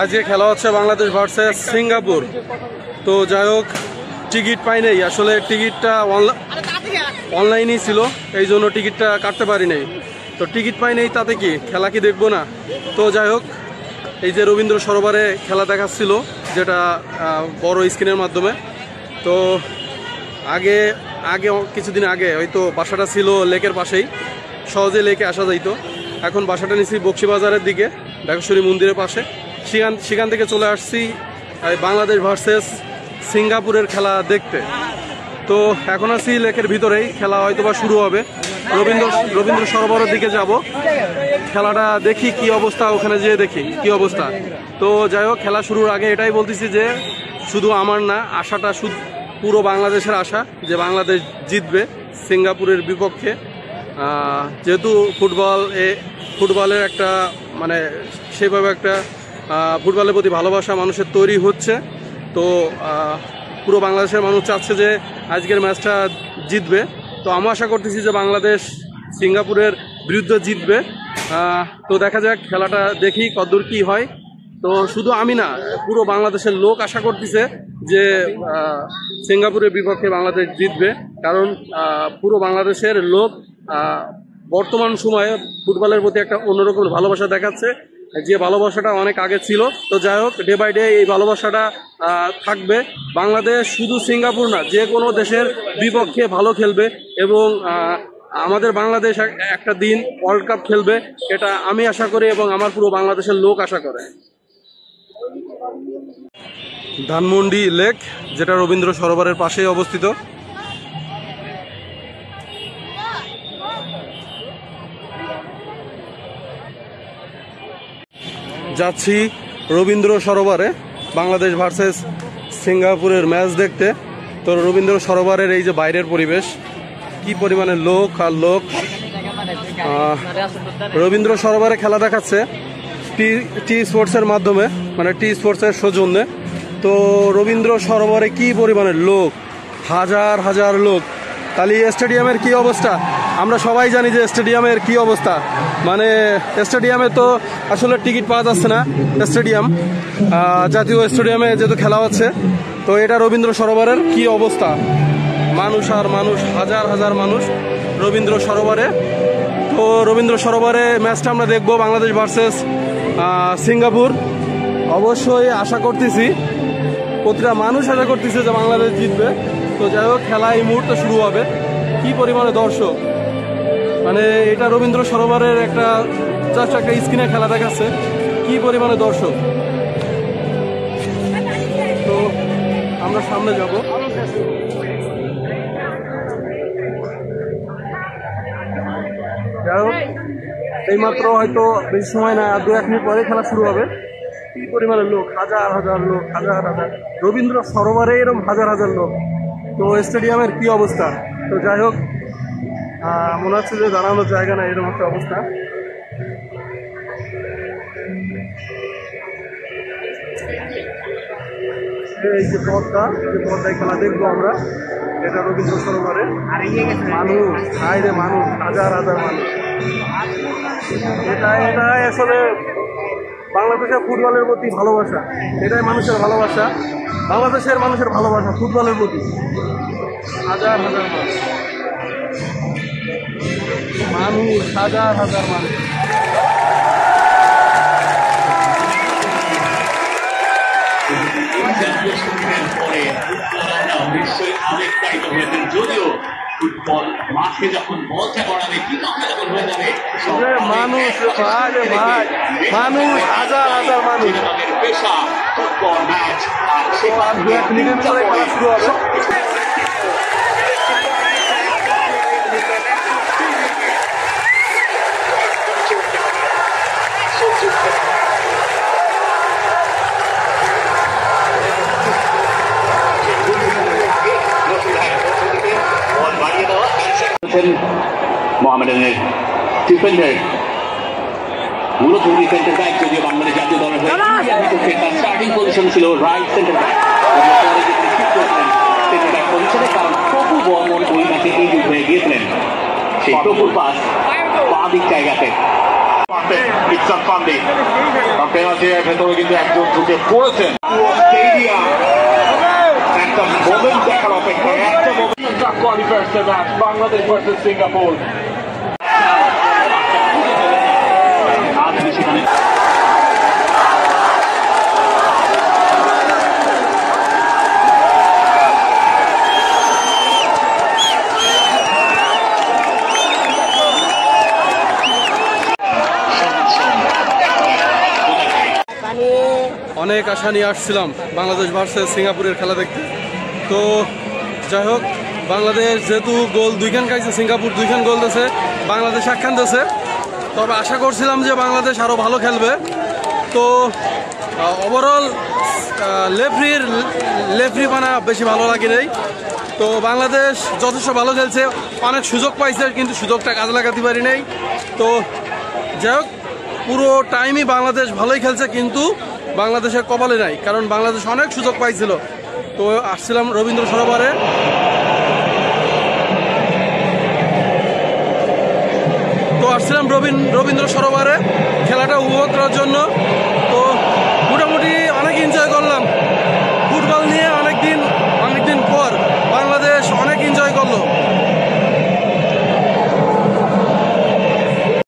আজকে খেলা হচ্ছে বাংলাদেশ ভার্সেস সিঙ্গাপুর। তো যাই হোক, টিকিট পাই নাই, আসলে টিকিটটা অনলাইনেই ছিল, এই জন্য টিকিটটা কাটতে পারি নাই। তো টিকিট পাই নাই তাতে কি, খেলা কি দেখবো না? তো যাই হোক, এই যে রবীন্দ্র সরোবরে খেলা দেখাচ্ছিল, যেটা বড় স্ক্রিনের মাধ্যমে। তো আগে আগে কিছুদিন আগে হয়তো বাসাটা ছিল লেকের পাশেই, সহজে লেকে আসা যাইতো। এখন বাসাটা নিচ্ছি বক্সিবাজারের দিকে, ঢাকেশ্বরী মন্দিরের পাশে। সেখান থেকে চলে আসছি বাংলাদেশ ভার্সেস সিঙ্গাপুরের খেলা দেখতে। তো এখন আছি লেকের ভিতরেই, খেলা হয়তো বা শুরু হবে। রবীন্দ্র সরোবরের দিকে যাব, খেলাটা দেখি কি অবস্থা, ওখানে যেয়ে দেখি কি অবস্থা। তো যাই হোক, খেলা শুরুর আগে এটাই বলতেছি যে শুধু আমার না, আশাটা শুধু পুরো বাংলাদেশের আশা যে বাংলাদেশ জিতবে সিঙ্গাপুরের বিপক্ষে। যেহেতু ফুটবলের একটা মানে সেভাবে একটা ফুটবলের প্রতি ভালোবাসা মানুষের তৈরি হচ্ছে। তো পুরো বাংলাদেশের মানুষ চাচ্ছে যে আজকের ম্যাচটা জিতবে। তো আমি আশা করতেছি যে বাংলাদেশ সিঙ্গাপুরের বিরুদ্ধে জিতবে। তো দেখা যাক, খেলাটা দেখি কতদূর কি হয়। তো শুধু আমি না, পুরো বাংলাদেশের লোক আশা করতেছে যে সিঙ্গাপুরের বিপক্ষে বাংলাদেশ জিতবে। কারণ পুরো বাংলাদেশের লোক বর্তমান সময়ে ফুটবলের প্রতি একটা অন্যরকম ভালোবাসা দেখাচ্ছে, যে ভালোবাসাটা অনেক আগে ছিল। তো যাই হোক, ডে বাই ডে এই ভালোবাসাটা থাকবে। বাংলাদেশ শুধু সিঙ্গাপুর না, যে কোনো দেশের বিপক্ষে ভালো খেলবে এবং আমাদের বাংলাদেশ একটা দিন ওয়ার্ল্ড কাপ খেলবে, এটা আমি আশা করি এবং আমার পুরো বাংলাদেশের লোক আশা করে। ধানমন্ডি লেক, যেটা রবীন্দ্র সরোবরের পাশেই অবস্থিত। যাচ্ছি রবীন্দ্র সরোবরে বাংলাদেশ ভার্সেস সিঙ্গাপুরের ম্যাচ দেখতে। তো রবীন্দ্র সরোবরের এই যে বাইরের পরিবেশ, কি পরিমাণে লোক আর লোক। রবীন্দ্র সরোবরে খেলা দেখাচ্ছে টি স্পোর্টসের মাধ্যমে, মানে টি স্পোর্টসের সৌজন্যে। তো রবীন্দ্র সরোবরে কি পরিমাণে লোক, হাজার হাজার লোক। তাহলে স্টেডিয়ামের কি অবস্থা আমরা সবাই জানি যে স্টেডিয়ামের কি অবস্থা। মানে স্টেডিয়ামে তো আসলে টিকিট পাওয়া যাচ্ছে না, স্টেডিয়াম জাতীয় স্টেডিয়ামে যেহেতু খেলা হচ্ছে। তো এটা রবীন্দ্র সরোবরের কি অবস্থা, মানুষ আর মানুষ, হাজার হাজার মানুষ রবীন্দ্র সরোবরে। তো রবীন্দ্র সরোবরে ম্যাচটা আমরা দেখবো, বাংলাদেশ ভার্সেস সিঙ্গাপুর। অবশ্যই আশা করতেছি, প্রতিটা মানুষ আশা করতেছে যে বাংলাদেশ জিতবে। তো যাই হোক, খেলা এই মুহূর্তে শুরু হবে। কি পরিমাণে দর্শক, মানে এটা রবীন্দ্র সরোবরের একটা জাস্ট একটা স্ক্রিনে খেলা দেখাচ্ছে, কি পরিমাণে দর্শক। তো আমরা সামনে যাব। যাই হোক, এইমাত্র হয়তো বেশি সময় না, 2-1 মিনিট পরে খেলা শুরু হবে। কি পরিমাণের লোক, হাজার হাজার লোক, হাজার হাজার। রবীন্দ্র সরোবরে এরকম হাজার হাজার লোক। তো স্টেডিয়ামের কি অবস্থা। তো যাই হোক, মনে হচ্ছে যে দাঁড়ানোর জায়গা না, এরকম একটা অবস্থা। এই যে পর্দায় খেলা দেখবো আমরা, এটা রবীন্দ্র সরোবরে। মানুষ, হায়রে মানুষ, হাজার হাজার মানুষ। এটাই আসলে বাংলাদেশের ফুটবলের প্রতি ভালোবাসা, এটাই মানুষের ভালোবাসা, বাংলাদেশের মানুষের ভালোবাসা ফুটবলের প্রতি। হাজার হাজার মানুষ, হাজার হাজার মানুষ। যদিও ফুটবল মাঠে যখন বলটা করাবে, যখন হয়ে যাবে মানুষ, মানুষ, হাজার হাজার মানুষ। পেশা ফুটবল ম্যাচ, আর সেখান খেলা শুরু হবে। মোহামেডানের ডিফেন্ডার, মূলত সেন্টার ব্যাক, যদিও বাংলাদেশ জাতীয় দলের তার স্টার্টিং পজিশন ছিল right centre back. Centre back পজিশনে, কারণ প্রভু বর্মন ওই ম্যাচে ইনজুরি হয়ে গিয়েছিলেন। সেই প্রভুর পাস বাঁ দিক জায়গাতে পারতেন ইকসান পান্ডে। পেনাল্টি ভেতরে কিন্তু একজন ঢুকে পড়েছেন। স্টেডিয়াম একটা মোমেন্ট দেখার অপেক্ষা, একটা মোমেন্ট কোয়ালিফায়ার্সের ম্যাচ বাংলাদেশ ভার্সেস সিঙ্গাপুর। অনেক আশা নিয়ে আসছিলাম বাংলাদেশ ভার্সেস সিঙ্গাপুরের খেলা দেখতে। তো যাই হোক, বাংলাদেশ যেহেতু গোল 2 খান খাইছে, সিঙ্গাপুর 2 খান গোল দিয়েছে, বাংলাদেশ 1 খান দিয়েছে। তবে আশা করছিলাম যে বাংলাদেশ আরও ভালো খেলবে। তো ওভারঅল লেফরি পানা বেশি ভালো লাগে নাই। তো বাংলাদেশ যথেষ্ট ভালো খেলছে, অনেক সুযোগ পাইছে, কিন্তু সুযোগটা কাজে লাগাতে পারি নাই। তো যাই হোক, পুরো টাইমই বাংলাদেশ ভালোই খেলছে, কিন্তু বাংলাদেশের কপালে নাই, কারণ বাংলাদেশ অনেক সুযোগ পাইছিল। তো আসছিলাম রবীন্দ্র সরোবরে, খেলাটা উপভোগ করার জন্য।